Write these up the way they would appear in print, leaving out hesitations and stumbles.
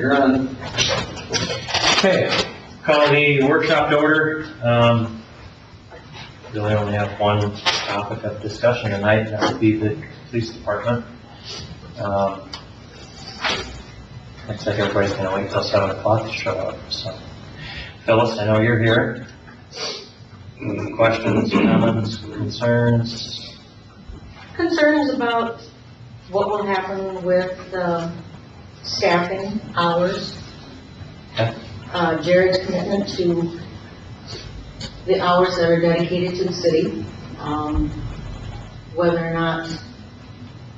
You're on. Okay, call the workshop to order. Really only have one topic of discussion tonight, and that would be the police department. Looks like everybody's gonna wait till 7 o'clock to show up, so. Phyllis, I know you're here. Any questions, comments, concerns? Concerns about what will happen with staffing hours. Okay. Jared's commitment to the hours that are dedicated to the city. Whether or not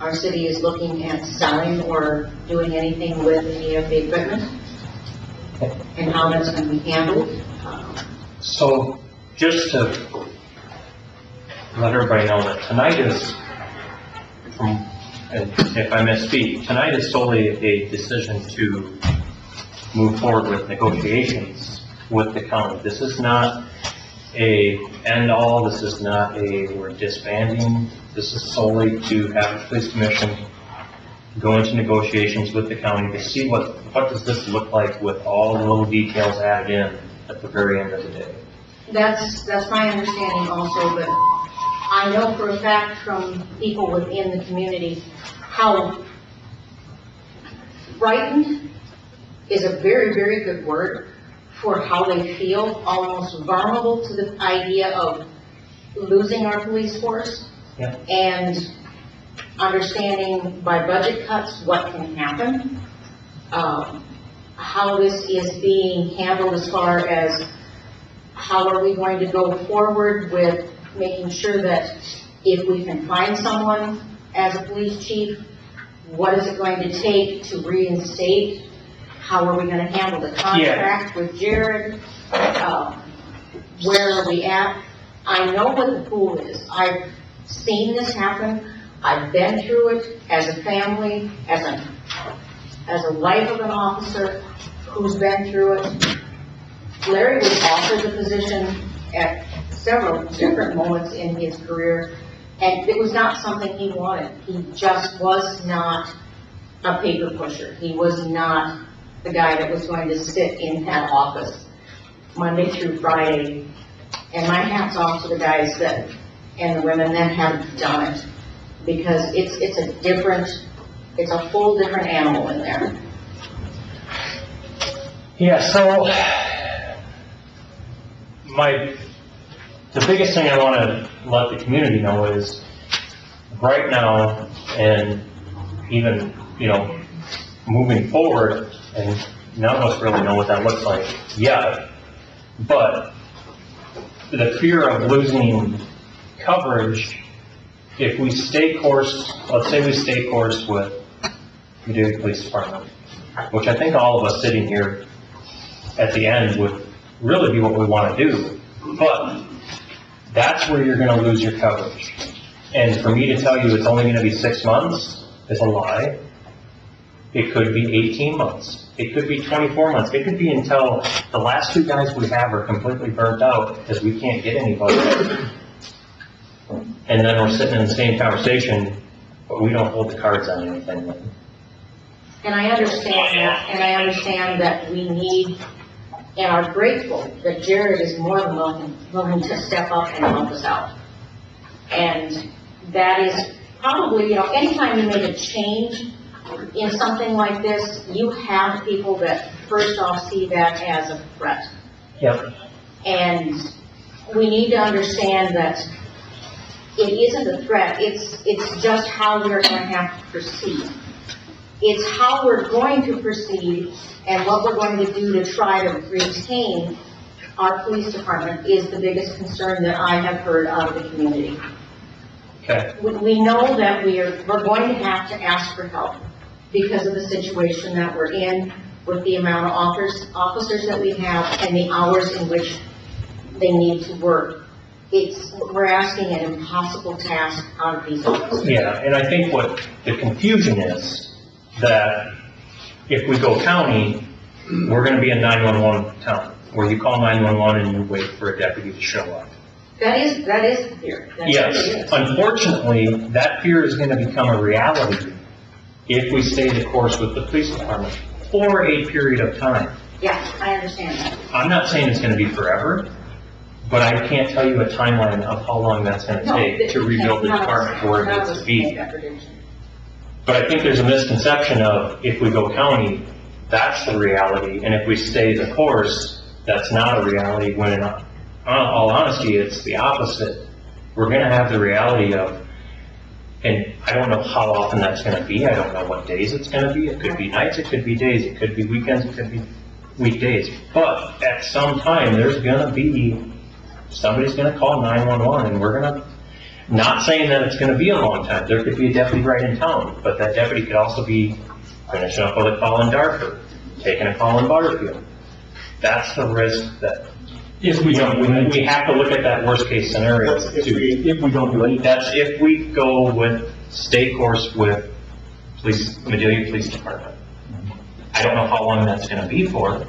our city is looking at selling or doing anything with any of the equipment, and how that's going to be handled. So, just to let everybody know that tonight is, and if I misspeak, tonight is solely a decision to move forward with negotiations with the county. This is not a end-all, this is not a we're disbanding, this is solely to have the police commission go into negotiations with the county to see what does this look like with all the little details added in at the very end of the day. That's my understanding also, but I know for a fact from people within the community how frightened is a very, very good word for how they feel, almost vulnerable to the idea of losing our police force. Yeah. And understanding by budget cuts what can happen, how this is being handled as far as how are we going to go forward with making sure that if we can find someone as a police chief, what is it going to take to reinstate? How are we going to handle the contract with Jared? Where are we at? I know what the pool is. I've seen this happen. I've been through it as a family, as a wife of an officer who's been through it. Larry was offered the position at several different moments in his career, and it was not something he wanted. He just was not a paper pusher. He was not the guy that was going to sit in that office Monday through Friday. And my hat's off to the guys that, and the women that have done it, because it's a whole different animal in there. Yeah, so the biggest thing I want to let the community know is right now, and even, moving forward, and none of us really know what that looks like yet, but the fear of losing coverage, if we stay course, let's say we stay course with the Dewey Police Department, which I think all of us sitting here at the end would really be what we want to do, but that's where you're going to lose your coverage. And for me to tell you it's only going to be 6 months is a lie. It could be 18 months. It could be 24 months. It could be until the last 2 guys we have are completely burnt out because we can't get anybody. And then we're sitting in the same conversation, but we don't hold the cards on anything. And I understand that, and I understand that we need, and are grateful that Jared is more than willing to step up and help us out. And that is probably, anytime you make a change in something like this, you have people that first off see that as a threat. Yep. And we need to understand that it isn't a threat, it's just how we're going to have to proceed. It's how we're going to proceed and what we're going to do to try to retain our police department is the biggest concern that I have heard out of the community. Okay. We know that we're going to have to ask for help because of the situation that we're in with the amount of officers that we have and the hours in which they need to work. We're asking an impossible task out of these officers. Yeah, and I think what the confusion is that if we go county, we're going to be a 911 town, where you call 911 and you wait for a deputy to show up. That is the fear. Yes, unfortunately, that fear is going to become a reality if we stay the course with the police department. for a period of time. Yeah, I understand that. I'm not saying it's gonna be forever, but I can't tell you a timeline of how long that's gonna No, take to rebuild the none of us- department to where it none of needs us to be. made that prediction. But I think there's a misconception of if we go county, that's the reality, and if we stay the course, that's not a reality, when in all honesty, it's the opposite. We're gonna have the reality of, and I don't know how often that's gonna be, I don't know what days it's gonna be, it could be nights, it could be days, it could be weekends, it could be weekdays, but at some time, there's gonna be, somebody's gonna call 911, and we're gonna, not saying that it's gonna be a long time, there could be a deputy right in town, but that deputy could also be finishing up with a call in Dartford, taking a call in Butterfield. That's the risk that, If we don't do anything. we have to look at that worst case scenario too. If we don't do anything. That's if we go with, stay course with Medelia Police Department. I don't know how long that's gonna be for.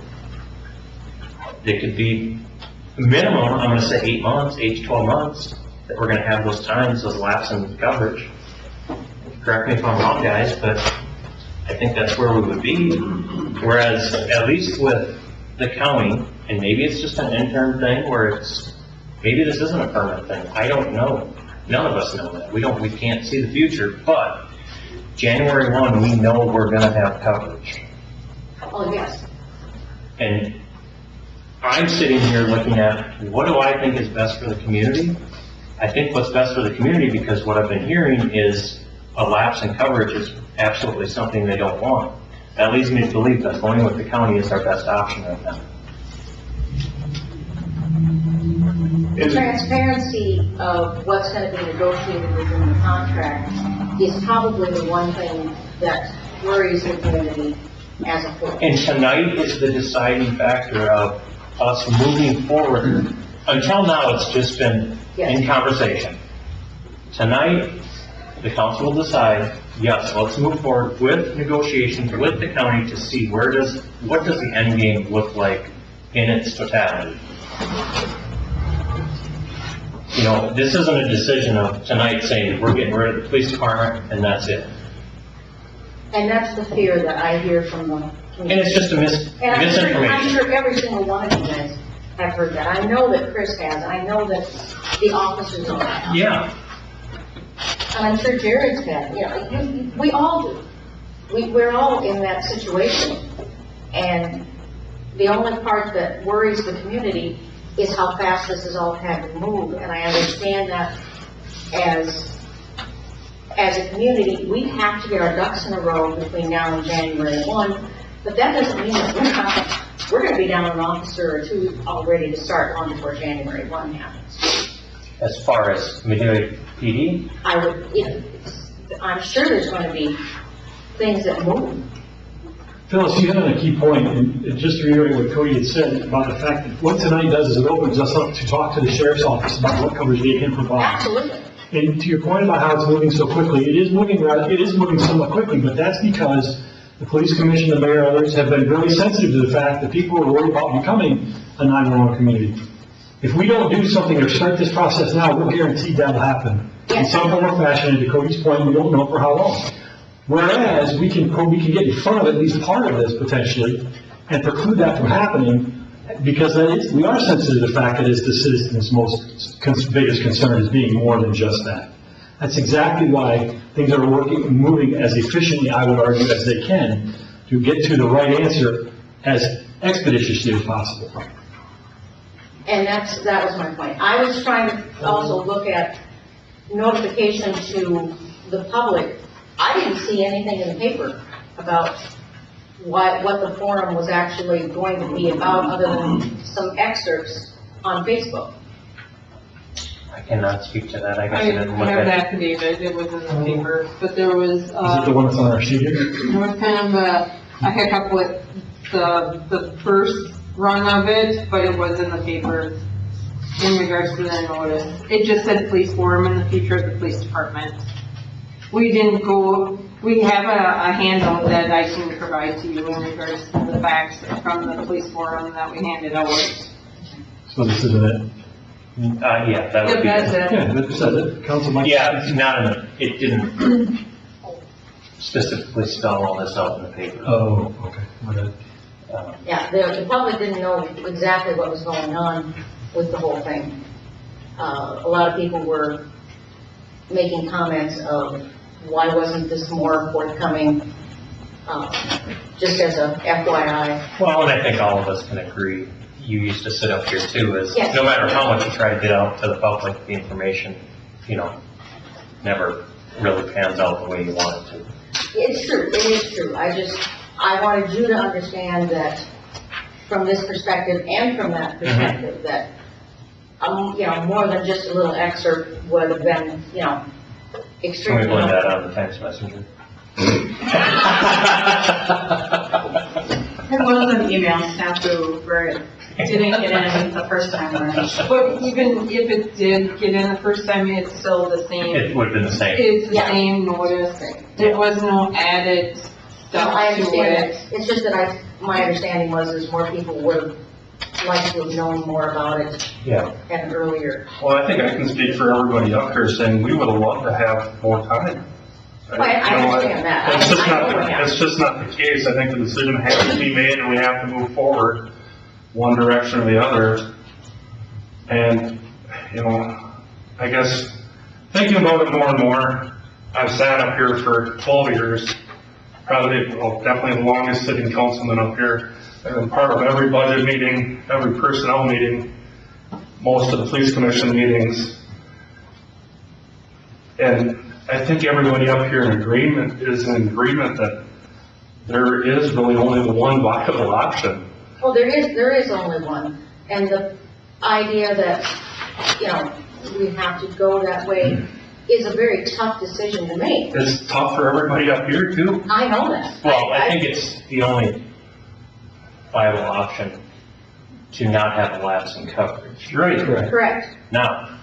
It could be minimum, I'm gonna say 8 months, 8 to 12 months, that we're gonna have those times, those lapses in coverage. Correct me if I'm wrong, guys, but I think that's where we would be. Whereas, at least with the county, and maybe it's just an interim thing where it's, maybe this isn't a permanent thing, I don't know. None of us know that, we can't see the future, but January 1, we know we're gonna have coverage. Oh, yes. And I'm sitting here looking at, what do I think is best for the community? I think what's best for the community, because what I've been hearing is a lapse in coverage is absolutely something they don't want. That leads me to believe that going with the county is our best option right now. The transparency of what's going to be negotiated within the contract is probably the one thing that worries the community as a whole. And tonight is the deciding factor of us moving forward. Until now, it's just been in conversation. Tonight, the council will decide, yes, let's move forward with negotiations with the county to see what does the end game look like in its totality. You know, this isn't a decision of tonight saying, we're getting rid of the police department, and that's it. And that's the fear that I hear from the And community. it's just a And I'm misinformation. sure every single one of you guys have heard that. I know that Chris has, I know that the officers all have. Yeah, And I'm sure Jared's had, we all do. We're all in that situation. And the only part that worries the community is how fast this has all had to move. And I understand that as a community, we have to get our ducks in a row between now and January 1. But that doesn't mean that we're going to be down an officer or two all ready to start long before January 1 happens. as far as Medelia PD, I'm sure there's going to be things that move. Phyllis, you hit on a key point, and just to reiterate what Cody had said about the fact that what tonight does is it opens us up to talk to the sheriff's office about what coverage they can provide. Absolutely. And to your point about how it's moving so quickly, it is moving somewhat quickly, but that's because the police commission, the mayor, and others have been very sensitive to the fact that people are worried about becoming a 911 community. If we don't do something or start this process now, we're guaranteed that'll happen. In some form or fashion, and to Cody's point, we don't know for how long. Whereas, we can get in front of at least part of this potentially, and preclude that from happening, because we are sensitive to the fact that it's the citizens' biggest concern is being more than just that. That's exactly why things are moving as efficiently, I would argue, as they can, to get to the right answer as expeditiously as possible. And that was my point. I was trying to also look at notification to the public. I didn't see anything in the paper about what the forum was actually going to be about, other than some excerpts on Facebook. I cannot speak to that, I guess I I didn't look have at that affidavit, it was in the paper, but there was, Is it the one that's on our sheet here? there was kind of a hiccup with the first run of it, but it was in the paper in regards to the notice. It just said police forum in the future of the police department. We have a handout that I can provide to you in regards to the facts from the police forum that we handed out. So this isn't it? yeah, that would Yep, be. that's it. Yeah, that says it. Council Mike? Yeah, it didn't specifically spell all this out in the paper. Oh, okay. Yeah, the public didn't know exactly what was going on with the whole thing. A lot of people were making comments of, why wasn't this more forthcoming? Just as a FYI. Well, and I think all of us can agree, you used to sit up here too, is Yes. no matter how much you try to get out to the public, the information, never really pans out the way you want it to. It's true, it is true. I wanted you to understand that from this perspective and from that perspective, that, more than just a little excerpt would have been, Can we extremely blend that helpful. on the text messenger? There was an email snapped through where it didn't get in the first time around. But even if it did get in the first time, it's still the same, It would have been the same. it's the Yeah. same notice. There was no added No, stuff I to understand it. that. It's just that my understanding was more people would have liked to have known more about it Yeah. at an earlier. Well, I think I can speak for everybody up here saying we would have loved to have more time. I understand that. It's just I know not, we have. it's just not the case. I think the decision has to be made and we have to move forward one direction or the other. And, I guess thinking about it more and more, I've sat up here for 12 years, probably, well, definitely the longest sitting councilman up here. I've been part of every budget meeting, every personnel meeting, most of the police commission meetings. And I think everybody up here is in agreement that there is really only the one viable option. Well, there is only one. And the idea that, we have to go that way is a very tough decision to make. It's tough for everybody up here too. I know that. Well, I think it's the only viable option to not have a lapse in coverage. Right. Correct. Now.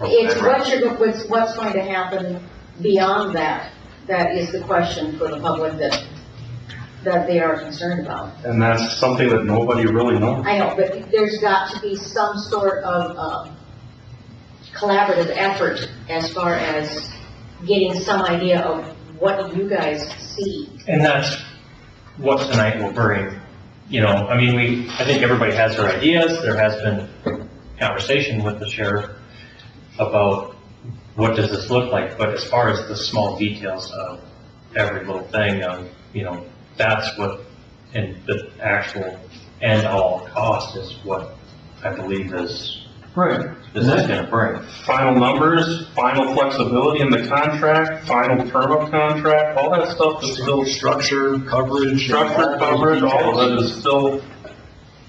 It's what's going to happen beyond that. That is the question for the public that they are concerned about. And that's something that nobody really knows. I know, but there's got to be some sort of collaborative effort as far as getting some idea of what you guys see. And that's what tonight will bring, I think everybody has their ideas, there has been conversation with the sheriff about what does this look like, but as far as the small details of every little thing, that's what, and the actual end all cost is what I believe is, Right. this is gonna bring. Final numbers, final flexibility in the contract, final term of contract, all that stuff is still Structure, coverage. structured coverage, all of it is still,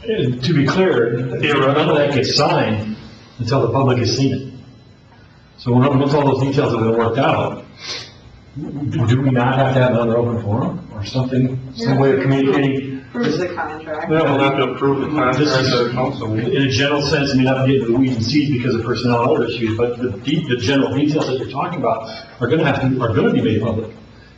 To be clear, none of that gets signed until the public has seen it. So once all those details have been worked out, do we not have to have another open forum or something, some way of communicating? Proves the contract. we'll have to approve the contract at the council meeting. In a general sense, I mean, not to get into the weeds and seeds because of personnel and other issues, but the general details that you're talking about are gonna be made public.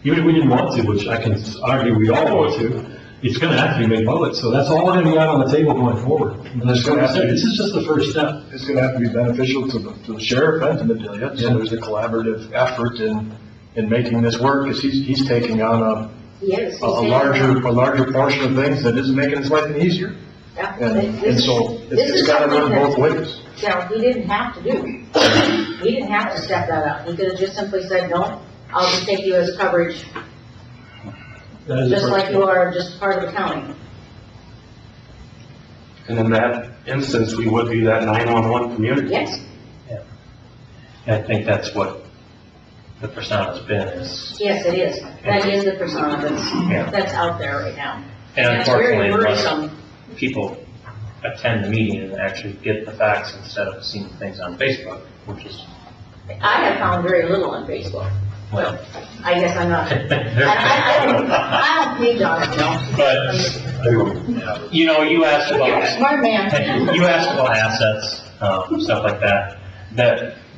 Even if we didn't want to, which I can argue we all want to, it's gonna have to be made public, so that's all gonna be out on the table going forward. And that's what I said, this is just the first step. It's gonna have to be beneficial to the sheriff and to Medelia, Yeah. so there's a collaborative effort in making this work, because he's taking on Yes. a larger portion of things that isn't making his life any easier. Yeah. And so This it's is gotta run something both that- ways. He didn't have to do. He didn't have to step that up. He could have just simply said, no, I'll just take you as coverage, That is the just first like step. you are just part of the county. And in that instance, we would be that 911 community. Yes, I think that's what the persona's been is, yes, it is. That is the persona Yeah. that's out there right now. and That's very unfortunately, unless worrisome. people attend the meeting and actually get the facts instead of seeing things on Facebook, which is, I have found very little on Facebook. well. I guess I'm not, I don't page on it, But, you asked about, Smart man. you asked about assets, stuff like that,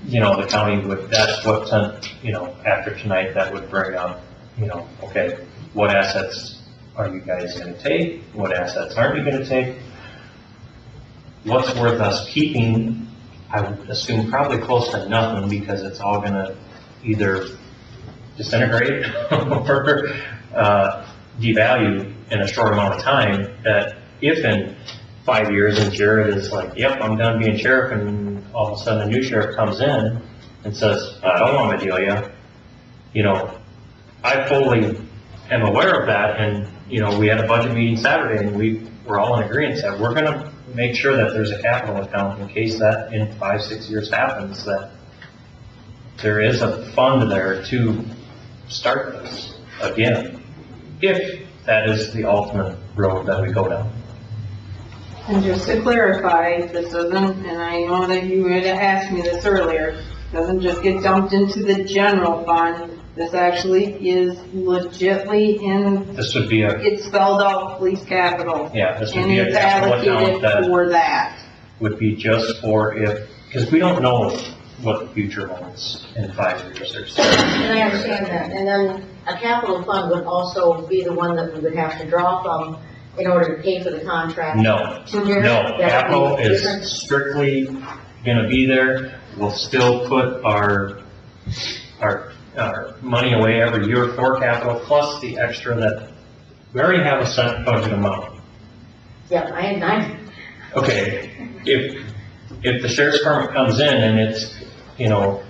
the county would, that's what, after tonight, that would bring up, okay, what assets are you guys gonna take? What assets aren't you gonna take? What's worth us keeping? I would assume probably close to nothing, because it's all gonna either disintegrate or, devalue in a short amount of time, that if in 5 years and Jared is like, yep, I'm done being sheriff, and all of a sudden a new sheriff comes in and says, I don't want Medelia, you know, I fully am aware of that, and, you know, we had a budget meeting Saturday, and we were all in agreement that we're gonna make sure that there's a capital account in case that in 5-6 years happens, that there is a fund there to start this again, if that is the ultimate road that we go down. And just to clarify, this doesn't, and I know that you had asked me this earlier, doesn't just get dumped into the general fund. This actually is legitly in, This would be a, it's spelled out police capital. yeah, this would And be a it's capital account allocated that for that. would be just for if, because we don't know what the future holds in 5 years or so. And I understand that, and then a capital fund would also be the one that we would have to draw from in order to pay for the contract. No, no, capital is strictly gonna be there. We'll still put our money away every year for capital, plus the extra that, we already have a set budget amount. Yeah, I had 90. Okay, if the sheriff's department comes in and it's, you know,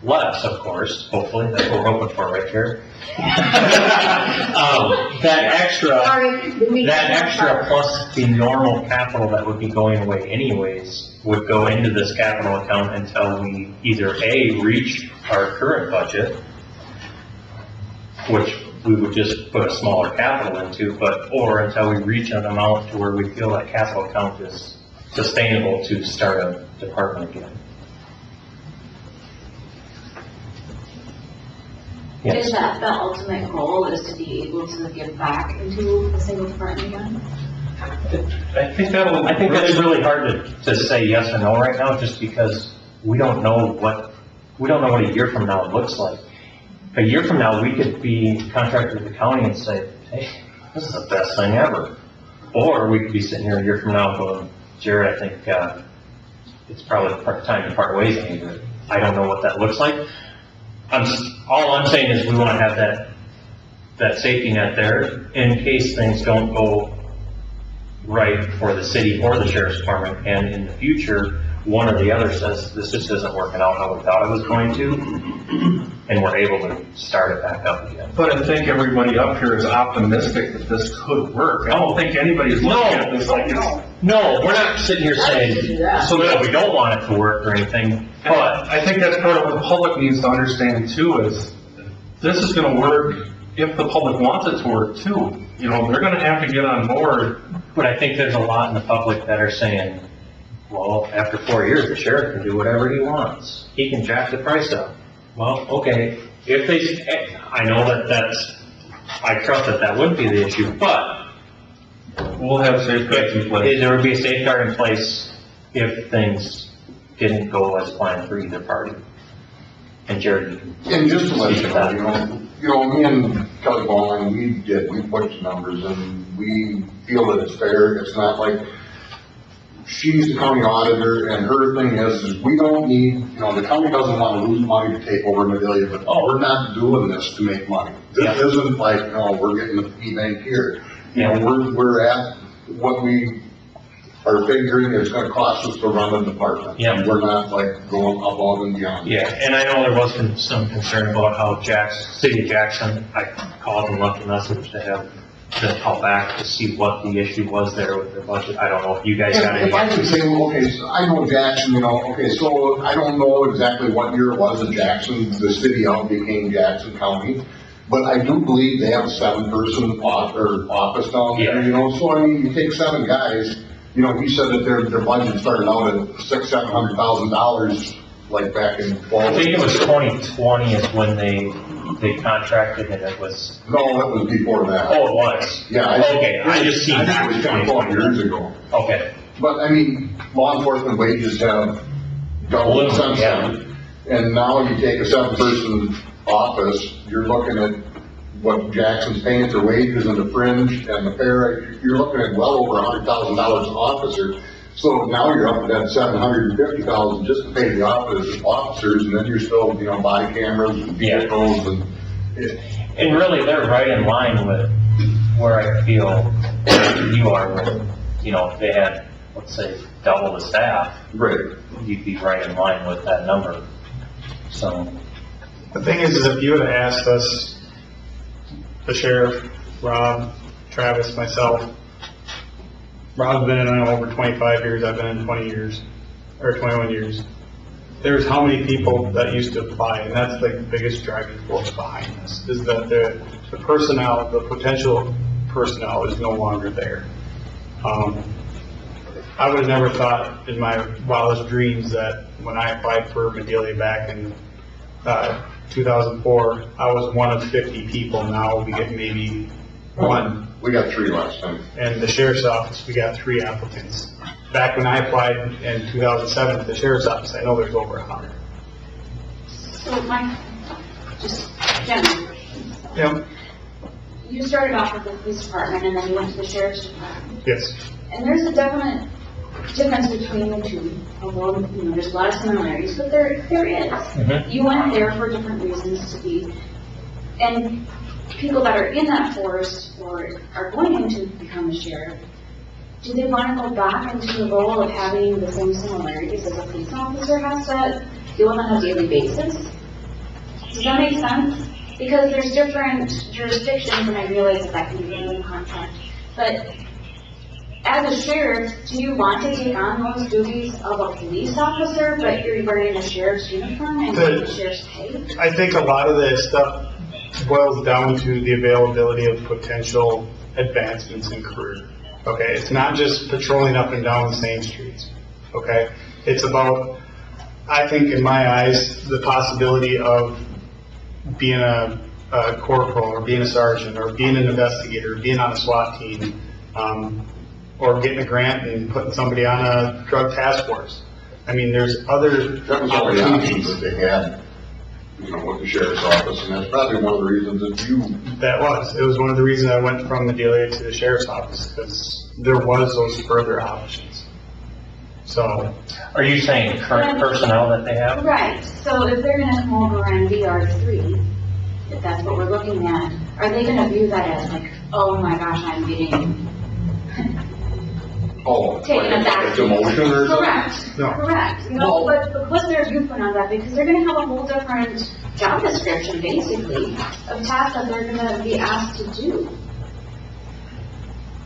less, of course, hopefully, that's what we're hoping for right here. That extra, Sorry, didn't mean to- that extra plus the normal capital that would be going away anyways would go into this capital account until we either A, reach our current budget, which we would just put a smaller capital into, or until we reach an amount to where we feel that capital account is sustainable to start a department again. Yes. Is that the ultimate goal, is to be able to get back into a single department again? I think that's really hard to say yes or no right now, just because we don't know what a year from now looks like. A year from now, we could be contracted with the county and say, hey, this is the best thing ever. Or we could be sitting here a year from now going, Jared, I think, it's probably time to part ways, maybe. I don't know what that looks like. All I'm saying is we want to have that safety net there in case things don't go right for the city or the sheriff's department, and in the future, one or the other says, this just isn't working out how we thought it was going to, and we're able to start it back up again. But I think everybody up here is optimistic that this could work. I don't think anybody's looking at this like it's... No, we're not sitting here saying, so that we don't want it to work or anything, but I think that's part of what the public needs to understand too, is this is gonna work if the public wants it to work too. You know, they're gonna have to get on board. But I think there's a lot in the public that are saying, well, after 4 years, the sheriff can do whatever he wants. He can jack the price up. Well, okay, I know I trust that wouldn't be the issue, but We'll have safeguards in place. there would be a safeguard in place if things didn't go as planned for either party. And Jared, you can And just to let speak you to know, that. me and Kelly Bowling, we put the numbers and we feel that it's fair. It's not like, she's the county auditor and her thing is we don't need, the county doesn't want to lose money to take over Medelia, but we're not doing this to make money. This isn't like, we're getting the fee bank here. We're at what we are figuring it's gonna cost us to run the department. Yeah. We're not like going above and beyond. Yeah, and I know there was some concern about how City of Jackson, I called and left a message to have to call back to see what the issue was there with their budget. I don't know if you guys got any. If I could say, well, okay, so I know Jackson, so I don't know exactly what year it was that Jackson, the city of became Jackson County, but I do believe they have a 7-person office down there, so I mean, you take 7 guys, he said that their budget started out at $600,000-700,000, like back in 12. I think it was 2020 is when they contracted and it was. No, that was before that. Oh, it was? Yeah. Okay, I just seen that. I think it was 12 years ago. Okay. But, I mean, law enforcement wages have doubled since then. And now you take a 7-person office, you're looking at what Jackson's paying for wages and the fringe and the fair, you're looking at well over $100,000 an officer. So now you're up to that $750,000 just to pay the officers, and then you're still, body cameras and vehicles and. And really, they're right in line with where I feel you are with, you know, if they had, let's say, double the staff, Right. you'd be right in line with that number. So, The thing is if you would have asked us, the sheriff, Rob, Travis, myself, Rob's been in it over 25 years, I've been in 20 years, or 21 years. There's how many people that used to apply, and that's like the biggest driving force behind this, is that the personnel, the potential personnel is no longer there. I would have never thought in my wildest dreams that when I applied for Medelia back in 2004, I was one of 50 people. Now we get maybe one. We got 3 last time. And the sheriff's office, we got 3 applicants. Back when I applied in 2007 to the sheriff's office, I know there's over 100. So just general. Yep. You started off with the police department and then you went to the sheriff's department. Yes. And there's a definite difference between the two. Although, you know, there's a lot of similarities, but there is. Mhm. You went there for different reasons to be, and people that are in that force or are going to become a sheriff, do they want to go back into the role of having the same similarities as a police officer has to deal with on a daily basis? Does that make sense? Because there's different jurisdictions, and I realize that can be in the contract, but as a sheriff, do you want to take on those duties of a police officer, but you're wearing a sheriff's uniform and getting the sheriff's pay? I think a lot of this stuff boils down to the availability of potential advancements in career. Okay, it's not just patrolling up and down the same streets. Okay, it's about, I think in my eyes, the possibility of being a corporal or being a sergeant or being an investigator, being on a SWAT team, or getting a grant and putting somebody on a drug task force. I mean, there's other That was all the options opportunities. that they had, you know, with the sheriff's office, and that's probably one of the reasons that It was one of the reasons I went from Medelia to the sheriff's office, because there was those further options. So, are you saying current personnel that they have? Right, so if they're gonna come over and be R3, if that's what we're looking at, are they gonna view that as like, oh my gosh, I'm getting taken like aback? a demotion or something. Correct, No. correct. You know, but what's their viewpoint on that? Because they're gonna have a whole different job description, basically, of tasks that they're gonna be asked to do.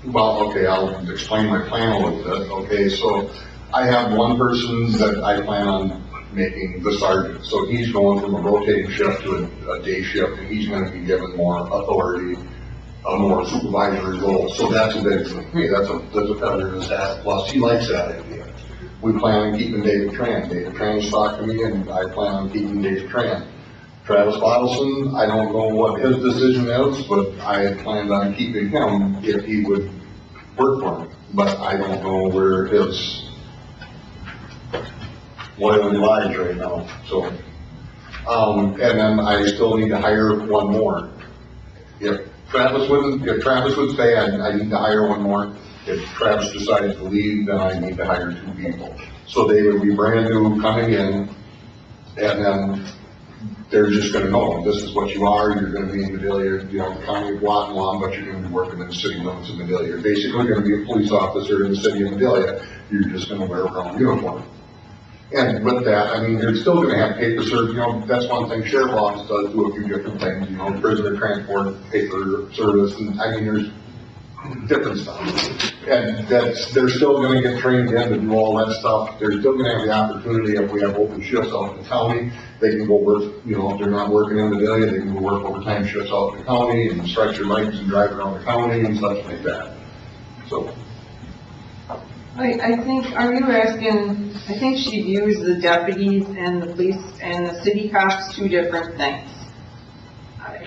Well, okay, I'll explain my plan a little bit. Okay, so I have one person that I plan on making the sergeant. So he's going from a rotating shift to a day shift, and he's gonna be given more authority, a more supervisory role. So that's a big, hey, that's a feather in his hat. Plus, he likes that idea. We plan on keeping David Tran. David Tran's talked to me, and I plan on keeping David Tran. Travis Bottleson, I don't know what his decision is, but I had planned on keeping him if he would work for me. But I don't know where his loyalty lies right now, so. And then I still need to hire one more. If Travis would stay, I need to hire one more. If Travis decides to leave, then I need to hire 2 people. So they would be brand new coming in, and then they're just gonna know, this is what you are, you're gonna be in Medelia, you know, the county of Guatemala, but you're gonna be working in the city limits of Medelia. You're basically gonna be a police officer in the city of Medelia, you're just gonna wear a brown uniform. And with that, I mean, you're still gonna have paper service, you know, that's one thing sheriff's office does do a few different things, you know, prisoner transport, paper service, and I mean, there's different stuff. And they're still gonna get trained in to do all that stuff. They're still gonna have the opportunity, if we have open shifts out in the county, they can go work, you know, if they're not working in Medelia, they can go work overtime shifts out in the county and stretch their legs and drive around the county and such like that. So, I think, are you asking, I think she views the deputies and the police and the city cops 2 different things.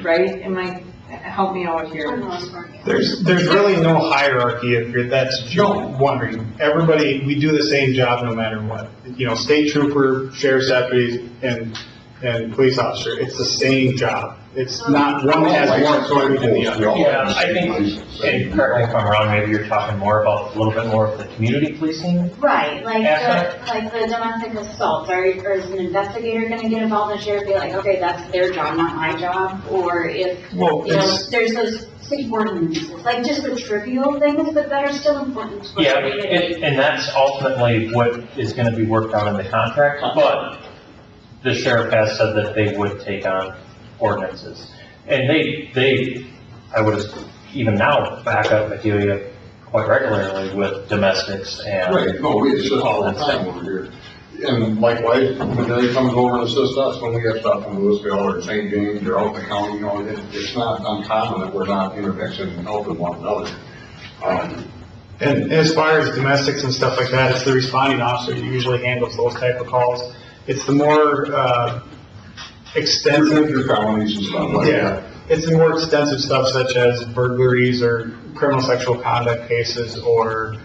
Right? Help me out here. there's really no hierarchy if that's you're wondering. Everybody, we do the same job no matter what. You know, state trooper, sheriff's deputies, and police officer, it's the same job. It's not, one has more authority than the other. Yeah, I think, and correct me if I'm wrong, maybe you're talking more about, a little bit more of the community policing? Right, like Effort. the domestic assault, or is an investigator gonna get involved in the sheriff, be like, okay, that's their job, not my job? Or if, Well, you know, it's- there's those city ordinances, like just the trivial things, but that are still important to Yeah, us. and that's ultimately what is gonna be worked out in the contract, but the sheriff has said that they would take on ordinances. And they, I would even now back up Adelia quite regularly with domestics and. Right, no, we assist all the time over here. And likewise, when they comes over and assist us when we have stuff in Louisville or St. James or out in the county, you know, it's not uncommon that we're not intermixing and helping one another. And as far as domestics and stuff like that, it's the responding officer that usually handles those type of calls. It's the more, extensive. Your felonies and stuff like that. Yeah, it's the more extensive stuff such as burglaries or criminal sexual conduct cases or,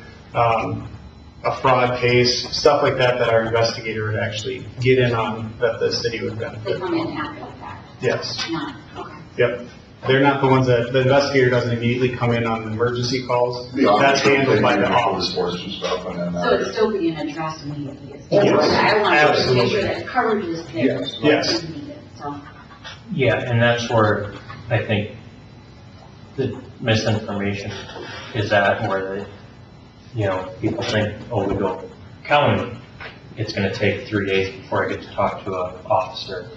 a fraud case, stuff like that, that our investigator would actually get in on, that the city would benefit They come in from. after the fact, Yes, not, okay. yep. They're not the ones that, the investigator doesn't immediately come in on the emergency calls. The That's officer handled by the taking officer. reports and stuff and then. So it's still being addressed immediately. It's- Yes, I want to make absolutely. sure that coverage is there. Yes. Yes. It's needed, so. Yeah, and that's where I think the misinformation is at, where the, you know, people think, oh, we go county, it's gonna take 3 days before I get to talk to an officer,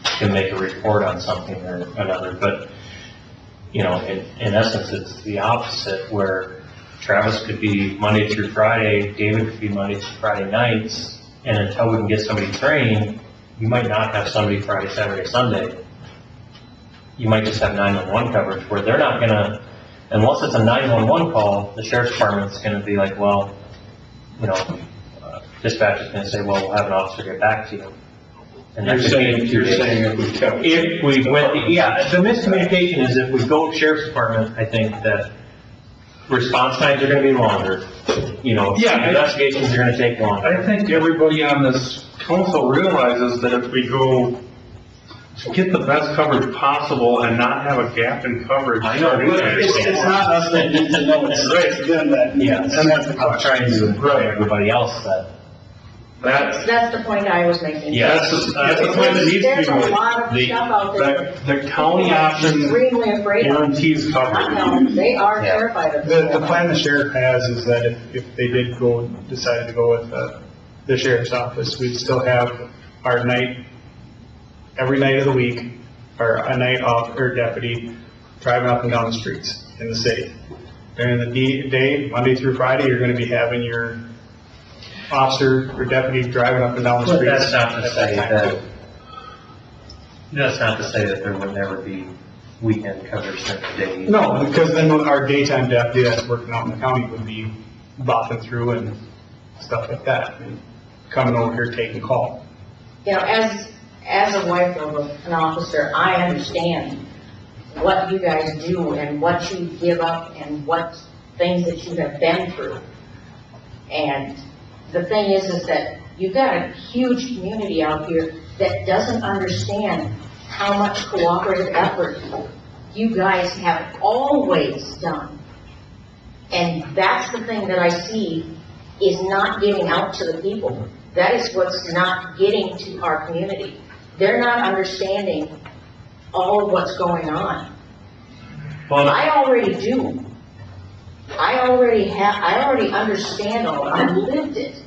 can make a report on something or another, but, you know, in essence, it's the opposite, where Travis could be Monday through Friday, David could be Monday through Friday nights, and until we can get somebody trained, you might not have somebody Friday, Saturday, Sunday. You might just have 911 coverage, where they're not gonna, unless it's a 911 call, the sheriff's department's gonna be like, well, you know, dispatch is gonna say, well, we'll have an officer get back to you. And that could be 2 days. if we kept. If we went, yeah, the miscommunication is if we go to sheriff's department, I think that response times are gonna be longer. You know, Yeah, investigations are gonna take longer. I think everybody on this council realizes that if we go get the best coverage possible and not have a gap in coverage. I know, It's not us that need to know, it's them that. Yeah, And that's the I'm trying to inform everybody else that, That's, That's the point I was making. Yeah. that's the point that needs to be There's a made. lot of The- stuff out there. The county option Extremely afraid of. guarantees I coverage. know, they are Yeah. terrified of this. The plan the sheriff has is that if they did go, decided to go with, the sheriff's office, we'd still have our night, every night of the week, or a night off, or deputy driving up and down the streets in the city. During the day, Monday through Friday, you're gonna be having your officer or deputy driving up and down the but streets. that's not to at say time that, too. that's not to say that there would never be weekend coverage during the day. No, because then our daytime deputy that's working out in the county would be bopping through and stuff like that, and coming over here taking call. You know, as a wife of an officer, I understand what you guys do and what you give up and what things that you have been through. And the thing is that you've got a huge community out here that doesn't understand how much cooperative effort you guys have always done. And that's the thing that I see is not getting out to the people. That is what's not getting to our community. They're not understanding all of what's going on. Well, I already do. I already understand all of it. I've lived it.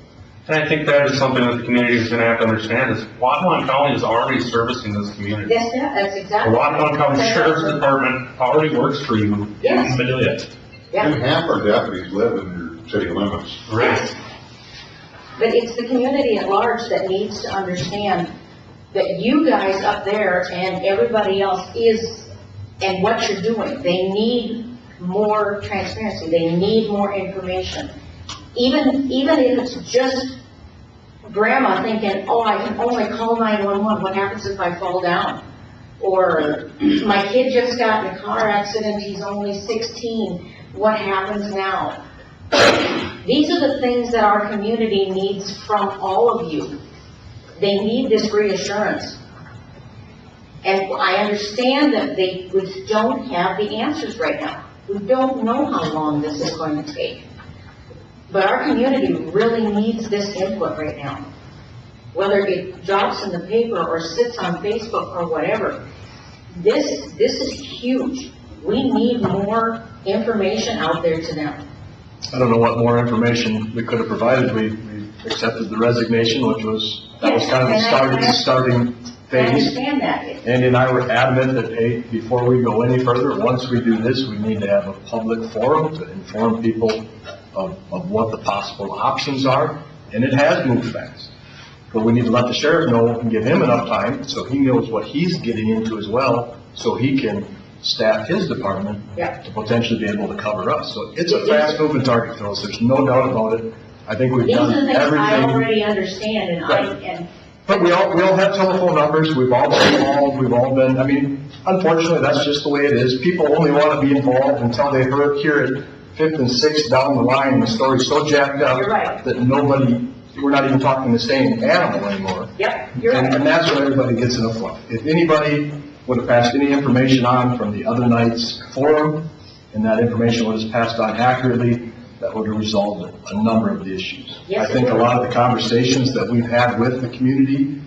and I think that is something that the community is gonna have to understand, is Watonwan County is already servicing this community. That's The exactly. Watonwan County Sheriff's Department already works for you in Yes. Amelia. And Yeah, half our deputies live in your city limits. Right. but it's the community at large that needs to understand that you guys up there and everybody else is, and what you're doing. They need more transparency. They need more information. Even if it's just grandma thinking, oh, I can only call 911, what happens if I fall down? Or my kid just got in a car accident, he's only 16, what happens now? These are the things that our community needs from all of you. They need this reassurance. And I understand that we don't have the answers right now. We don't know how long this is going to take. But our community really needs this input right now. Whether it drops in the paper or sits on Facebook or whatever, this is huge. We need more information out there to them. I don't know what more information we could have provided. We accepted the resignation, which was, that was kind of the starting I phase. understand that. Andy and I were adamant that, hey, before we go any further, once we do this, we need to have a public forum to inform people of what the possible options are, and it has moved fast. But we need to let the sheriff know and give him enough time so he knows what he's getting into as well, so he can staff his department Yeah. to potentially be able to cover us. So it's a fast-moving target, Phyllis, there's no doubt about it. I think we've These are the done things I everything. already understand, and But we all have telephone numbers, we've all been involved, we've all been, I mean, unfortunately, that's just the way it is. People only want to be involved until they hear it fifth and sixth down the line, and the story's so jacked up You're right. that we're not even talking the same animal anymore. Yep, you're right. And that's when everybody gets in a fluff. If anybody would have passed any information on from the other night's forum, and that information was passed on accurately, that would have resolved a number of the issues. Yes, I think it a would. lot of the conversations that we've had with the community,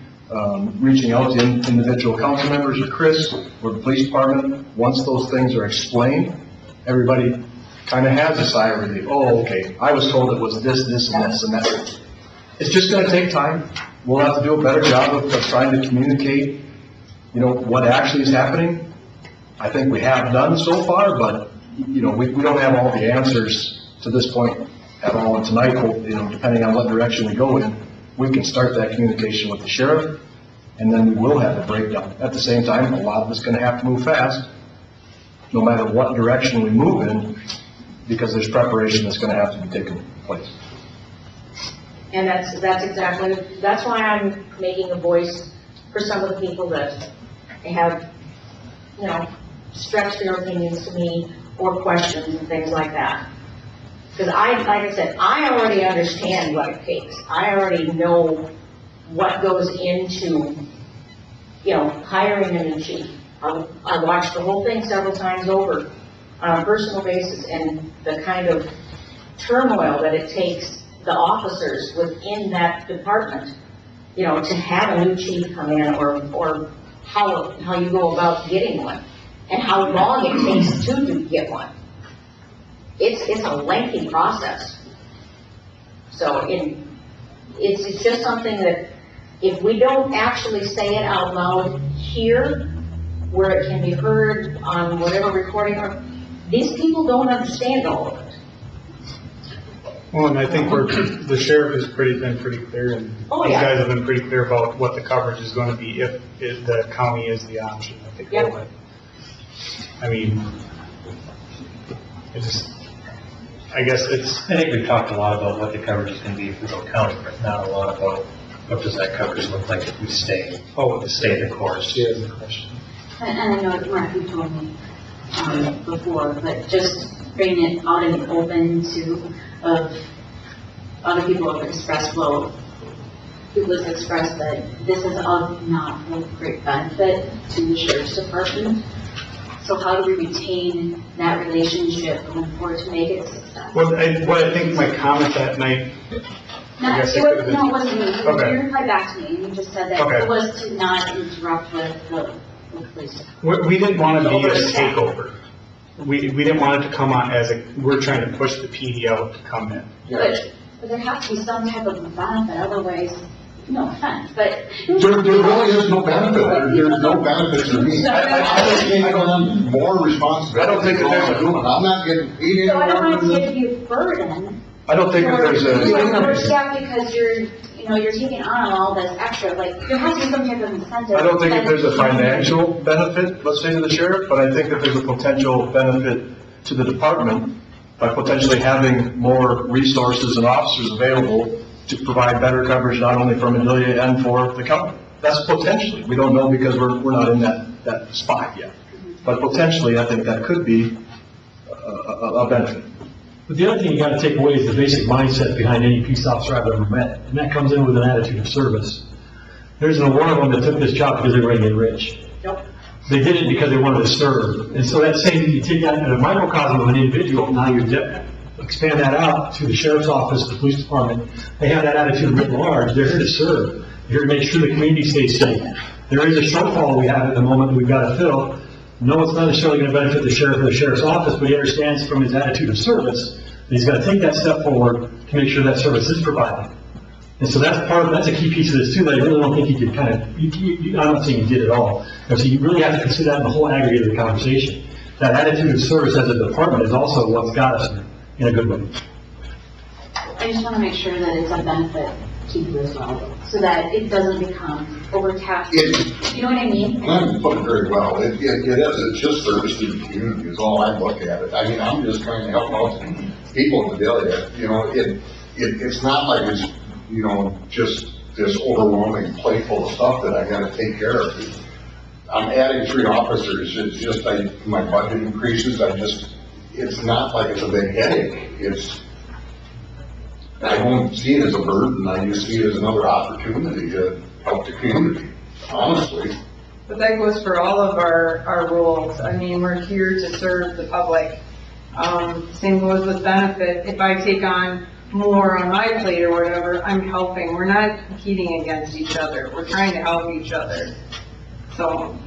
reaching out to individual council members or Chris or the police department, once those things are explained, everybody kind of has a sigh of relief. Oh, okay, I was told it was this, this, and this, and that. It's just going to take time. We'll have to do a better job of trying to communicate, what actually is happening. I think we have done so far, but, we don't have all the answers to this point at all. And tonight, depending on what direction we go in, we can start that communication with the sheriff, and then we will have a breakdown. At the same time, a lot of it's going to have to move fast, no matter what direction we move in, because there's preparation that's going to have to be taken place. And that's why I'm making a voice for some of the people that have, stretched their opinions to me or questions and things like that. Because like I said, I already understand what it takes. I already know what goes into, hiring a new chief. I watched the whole thing several times over on a personal basis, and the kind of turmoil that it takes the officers within that department, to have a new chief come in, or how you go about getting one, and how long it takes to get one. It's a lengthy process. So it's just something that if we don't actually say it out loud here, where it can be heard on whatever recording, these people don't understand all of it. Well, and I think the sheriff has been pretty clear, and Oh, these yeah. guys have been pretty clear about what the coverage is going to be if the county is the option that they go Yep. with. I mean, I guess it's, I think we've talked a lot about what the coverage is going to be if we go county, but not a lot about what does that coverage look like if we stay the course. she has a question. And I know, Mark, you told me before, but just bringing it out in the open to, other people have expressed, people have expressed that this is of not a great benefit to the sheriff's department. So how do we retain that relationship going forward to make it a success? What I think my comment that night, Not, guess it it could've was, been- no, it wasn't me. Okay. You replied back to me, and you just said that Okay. it was to not interrupt with the police. we didn't want to be a takeover. We didn't want it to come on as we're trying to push the PD out to come in. But there has to be some type of benefit, otherwise, no offense, but. There really is no benefit. There's no benefit to me. I just take on more responsibility. I don't think that there's a- I'm not getting paid So I don't want it anymore. to be a burden. I don't think that there's For a, staff, because you're taking on all this extra, like, there has to be some type of incentive. I don't think that there's a financial benefit, let's say, to the sheriff, but I think that there's a potential benefit to the department by potentially having more resources and officers available to provide better coverage not only for Amelia and for the county. That's potentially, we don't know because we're not in that spot yet. But potentially, I think that could be a benefit. But the other thing you gotta take away is the basic mindset behind any peace officer I've ever met, and that comes in with an attitude of service. There isn't one of them that took this job because they were gonna get rich. Nope. They did it because they wanted to serve. And so that same, you take that in a microcosm of an individual, now you expand that out to the sheriff's office, the police department. They have that attitude writ large. They're here to serve. They're here to make sure the community stays safe. There is a shortfall we have at the moment that we've got to fill. No, it's not necessarily gonna benefit the sheriff or the sheriff's office, but he understands from his attitude of service, that he's gotta take that step forward to make sure that service is provided. And so that's a key piece of this too, that I really don't think he could kind of, I'm not saying he did at all, because you really have to consider that in the whole aggregate of the conversation. That attitude of service as a department is also what's got us here, in a good way. I just want to make sure that it's a benefit to you as well, so that it doesn't become overtaxing. You know what I mean? You put it very well. It is, it's just service to the community is all I look at it. I mean, I'm just trying to help out people in Vidalia. You know, it's not like it's, you know, just this overwhelming plate full of stuff that I gotta take care of. I'm adding 3 officers. It's just my budget increases. It's not like it's a big headache. I don't see it as a burden. I just see it as another opportunity to help the community, honestly. But that goes for all of our roles. I mean, we're here to serve the public. Same goes with benefit. If I take on more on my plate or whatever, I'm helping. We're not competing against each other. We're trying to help each other. So.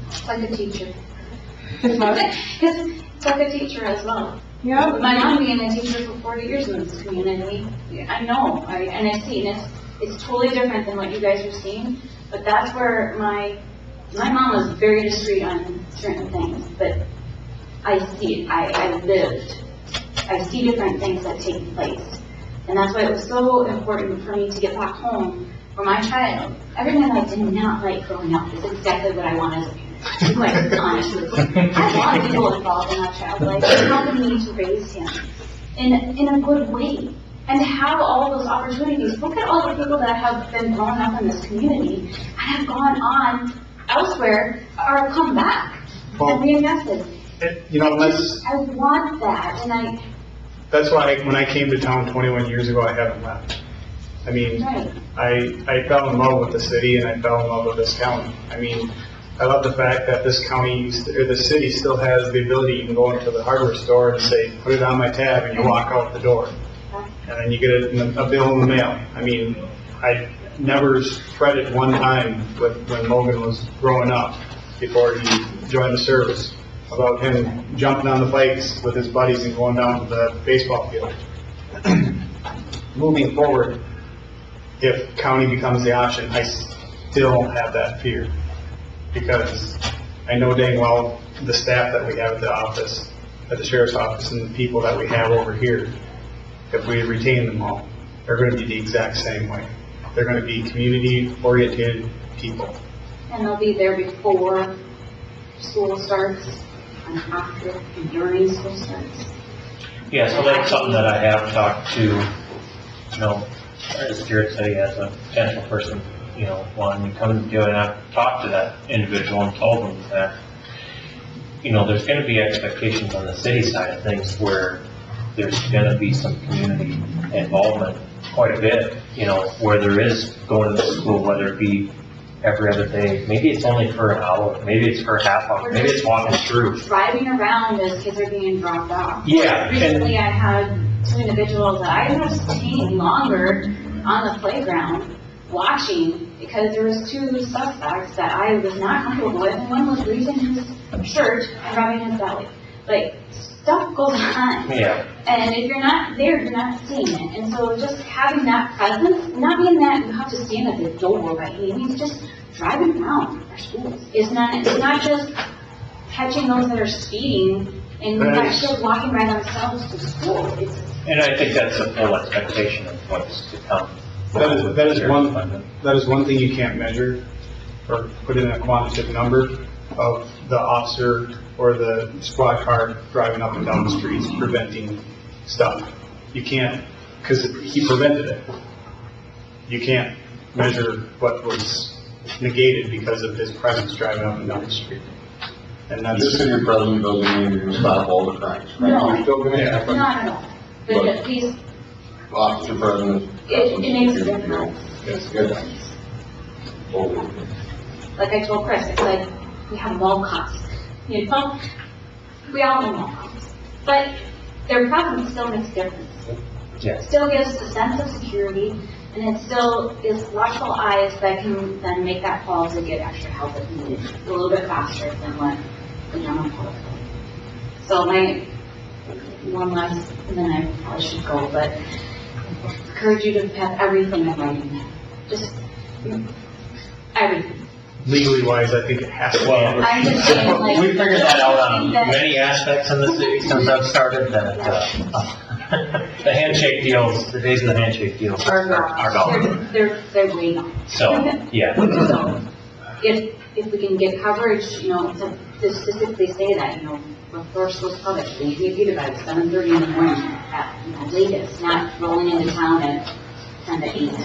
It's like a teacher. It's not. It's like a teacher as well. Yeah. My mom being a teacher for 40 years in this community, I know, and I see, and it's totally different than what you guys are seeing, but that's where my mom was very discreet on certain things, but I see it, I lived, I see different things that take place, and that's why it was so important for me to get back home for my child. Everything I did not like growing up is exactly what I want as a parent. To be quite honest with you. I want people involved in my child's life, helping me to raise him in a good way. And to have all those opportunities. Look at all the people that have been growing up in this community and have gone on elsewhere or come back and reinvested. You know, I want that, and that's why when I came to town 21 years ago, I haven't left. I mean, right. I fell in love with the city and I fell in love with this county. I mean, I love the fact that this county, or the city still has the ability, you can go into the hardware store and say, put it on my tab, and you walk out the door. And then you get a bill in the mail. I mean, I never fretted one time when Logan was growing up, before he joined the service, about him jumping on the bikes with his buddies and going down to the baseball field. Moving forward, if county becomes the option, I still have that fear. Because I know dang well the staff that we have at the office, at the sheriff's office, and the people that we have over here, if we retain them all, they're going to be the exact same way. They're going to be community-oriented people. And they'll be there before school starts, and after, and during school starts. Yeah, so that's something that I have talked to, you know, as Jared said, as a potential person, you know, when you come to do it, and I've talked to that individual and told them that, you know, there's going to be expectations on the city side of things where there's going to be some community involvement quite a bit, you know, where there is going to the school, whether it be every other day, maybe it's only for an hour, maybe it's for a half hour, maybe it's walking through. Driving around as kids are being dropped off. Yeah. Recently I had 2 individuals that I was staying longer on the playground watching because there was 2 suspects that I was not comfortable with, and one was raising his shirt and rubbing his belly. Like, stuff goes on. Yeah. And if you're not there, you're not seeing it. And so just having that presence, not being that you have to stand at the door by any means, just driving around our schools. It's not just catching those that are speeding and we've got kids walking by themselves to school. And I think that's a full expectation of what's to come. That is one thing you can't measure or put in a quantitative number of the officer or the squad car driving up and down the streets preventing stuff. You can't, because he prevented it. You can't measure what was negated because of his presence driving up and down the street. And that's Just because you're president doesn't mean you're going to stop all the crimes, right? No. You're still going to happen. Not at all. But at least Officer president. it makes a difference. You know, it's good. Oh, Like I told Chris, it's like we have mall cops. You know, we all know mall cops. But their presence still makes a difference. Yeah. Still gives a sense of security and And it still is watchful eyes that can then make that call to get extra help if needed, a little bit faster than what the general public will. So my one last, and then I probably should go, but encourage you to have everything in writing. Just everything. Legally wise, I think it has to be. Well, I'm just saying, like. we figured that out on that- many aspects in the city since I've started, that, the handshake deals, the days of the handshake deals are gone. They're way gone. So, yeah. So, if we can get coverage, to specifically say that, the first was published, they give you about 7:30 in the morning at, latest, not rolling into town at 10 to 8. Yep.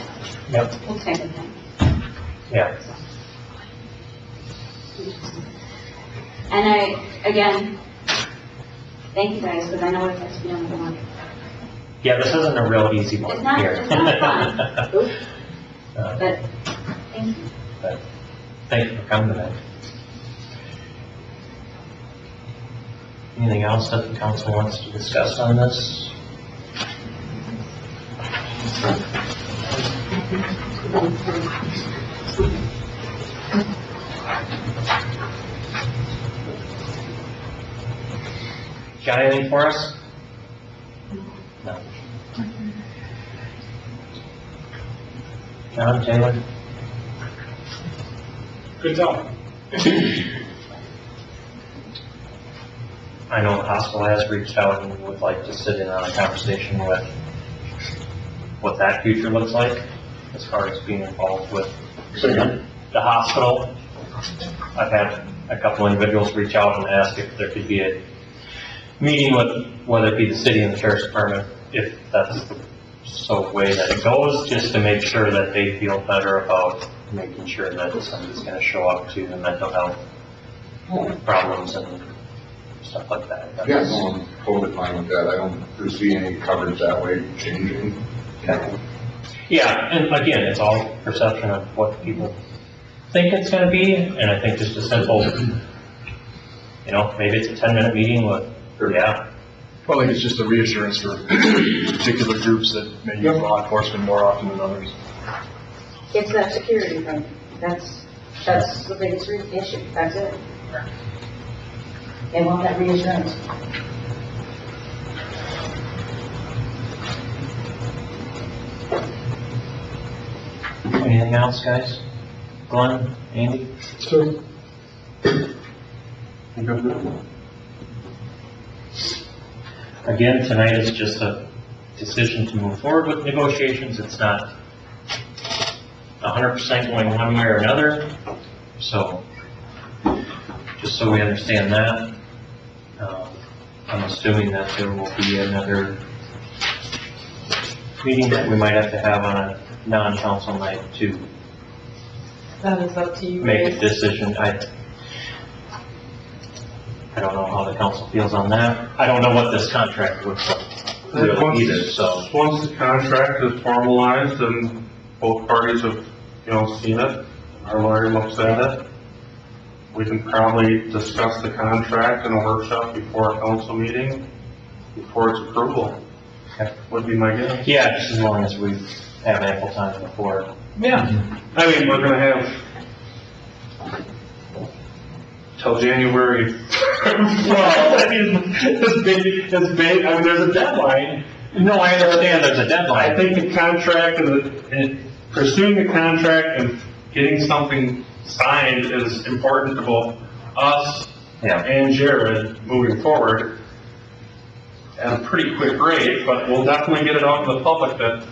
That type of thing. Yeah. And again, thank you guys, because I know it has to be on the market. Yeah, this isn't a real easy one It's not, here. it's not fun. Oop. Uh, But, thank you. but thank you for coming tonight. Anything else that the council wants to discuss on this? Got anything for us? No. John, Taylor? Good talk. I know the hospital has reached out and would like to sit in on a conversation with what that future looks like as far as being involved with the hospital. I've had a couple individuals reach out and ask if there could be a meeting with, whether it be the city and the sheriff's department, if that's the way that it goes, just to make sure that they feel better about making sure that somebody's going to show up to the mental health problems and stuff like that. Yeah, no, I'm totally fine with that. I don't foresee any coverage that way changing. Yeah, and again, it's all perception of what people think it's going to be, and I think just a simple, maybe it's a 10-minute meeting with, yeah. Well, I think it's just a reassurance for particular groups that may use law enforcement more often than others. It's that security thing. That's the biggest issue. That's it. They want that reassurance. Anything else, guys? Glenn, Andy? So, Again, tonight is just a decision to move forward with negotiations. It's not 100% going one way or another. So, just so we understand that, I'm assuming that there will be another meeting that we might have to have on a non-council night to That is up to you make a guys. decision. I don't know how the council feels on that. I don't know what this contract looks like really either, so. Once the contract is formalized and both parties have, seen it, our lawyer looks at it, we can probably discuss the contract in a workshop before a council meeting, before its approval. Okay. Would be my guess. Yeah, just as long as we have ample time before. Yeah. I mean, we're gonna have till January. well, I mean, it's big, I mean, there's a deadline. No, I understand there's a I deadline. think the contract and pursuing the contract and getting something signed is important to both us Yeah. and Jared moving forward at a pretty quick rate, but we'll definitely get it out to the public that.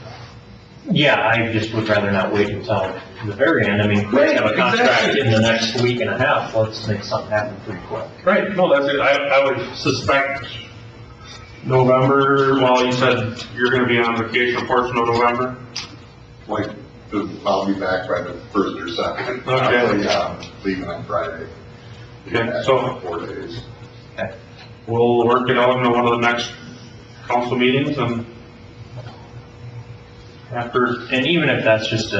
Yeah, I just would rather not wait until the very end. I mean, we have a contract in the next week and a half. Let's make something happen pretty quick. Right, no, that's it. I would suspect November, well, you said you're gonna be on vacation portion of November? Like, I'll be back by the 1st or 2nd. Okay. I'm leaving on Friday. Okay, so 4 days. we'll work it out in one of the next council meetings and after, And even if that's just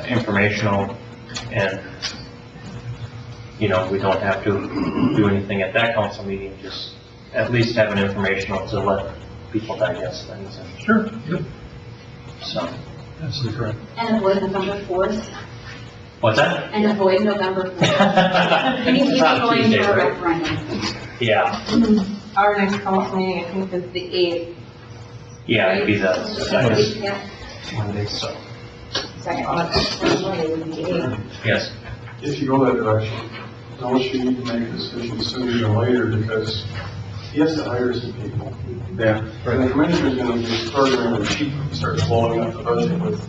informational and, we don't have to do anything at that council meeting, just at least have an informational to let people digest things. And sure. So, Absolutely correct. And avoid November 4th, what's that? and avoid November 4th. And you It's keep on going Tuesday, for a right? referendum. Yeah, Our next council meeting, I think, is the 8th. yeah, it'd be the second, Yeah, so, second, Monday would be the eighth. yes. If you go that direction, don't you need to make a decision sooner than later, because he has to hire some people. Yeah. And the commissioner's gonna be further in the cheap, start blowing up the budget with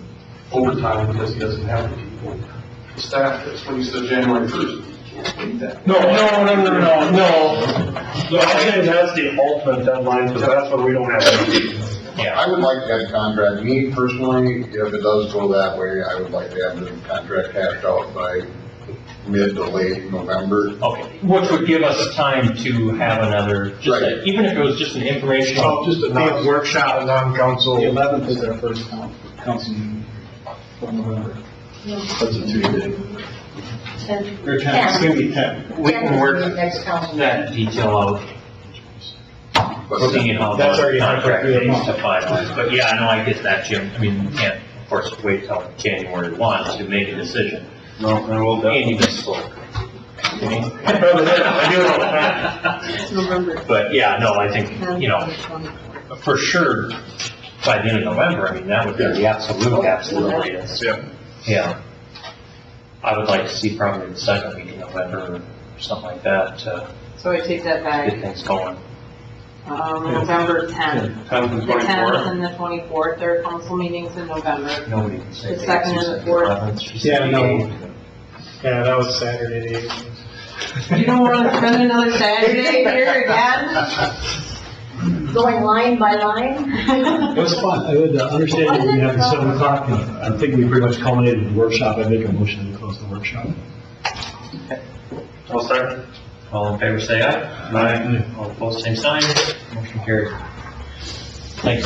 overtime because he doesn't have the people. The staff, that's when you said January 1st, you can't beat that. No. I think that's the ultimate deadline, because that's when we don't have any. Yeah, I would like to have a contract, me personally, if it does go that way, I would like to have the contract hashed out by mid to late November. okay, which would give us time to have another, just, Right. even if it was just an informational. Just a workshop, The non-council. 11th is our first council meeting for November. That's a Tuesday. Or 10, it's gonna be 10. We can work Next council. that detail out, But seeing how That's the already contract happened. dates to finalize. But yeah, I know, I get that, Jim. I mean, you can't, of course, wait till January 1 to make a decision. No, and we'll Andy definitely. misspoke. I do it all the time. It's November But yeah, no, I think, 10th you know, and the 24th. for sure, by the end of November, I mean, that would be the absolute latest. Yeah. Yeah. I would like to see probably the second week in November or something like that to So I take that get back. things going. November 10th. 10th and The 10th 24th. and the 24th are council meetings in November. Nobody can say. The second and the fourth. Yeah, no. Yeah, that was Saturday, the 18th. You don't want to spend another Saturday here again? Going line by line? It was fun. I would understand that we have the 7 o'clock, and I think we pretty much culminated the workshop. I make a motion to close the workshop. I'll start. All in favor, say aye. Aye. All opposed, same sign. Motion carried.